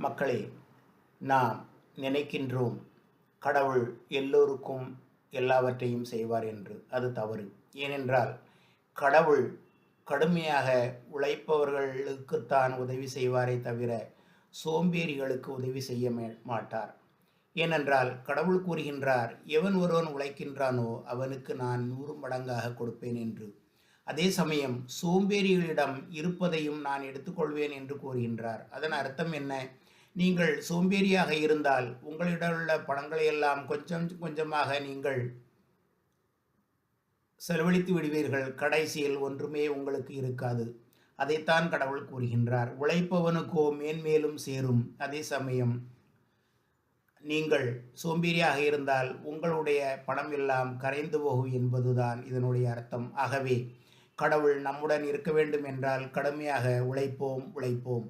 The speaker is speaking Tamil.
மக்களே, நாம் நினைக்கின்றோம் கடவுள் எல்லோருக்கும் எல்லாவற்றையும் செய்வார் என்று. அது தவறு. ஏனென்றால் கடவுள் கடுமையாக உழைப்பவர்களுக்குத்தான் உதவி செய்வாரே தவிர சோம்பேறிகளுக்கு உதவி செய்ய மாட்டார். ஏனென்றால் கடவுள் கூறுகின்றார், எவன் ஒருவன் உழைக்கின்றானோ அவனுக்கு நான் 100 மடங்காக கொடுப்பேன் என்று. அதே சமயம் சோம்பேறிகளிடம் இருப்பதையும் நான் எடுத்துக்கொள்வேன் என்று கூறுகின்றார். அதன் அர்த்தம் என்ன? நீங்கள் சோம்பேறியாக இருந்தால் உங்களிடம் உள்ள பணங்களை எல்லாம் கொஞ்சம் கொஞ்சமாக நீங்கள் செலவழித்து விடுவீர்கள். கடைசியில் ஒன்றுமே உங்களுக்கு இருக்காது. அதைத்தான் கடவுள் கூறுகின்றார். உழைப்பவனுக்கோ மேன்மேலும் சேரும். அதே சமயம் நீங்கள் சோம்பேறியாக இருந்தால் உங்களுடைய பணம் எல்லாம் கரைந்து போகும் என்பதுதான் இதனுடைய அர்த்தம். ஆகவே கடவுள் நம்முடன் இருக்க வேண்டும் என்றால் கடுமையாக உழைப்போம்.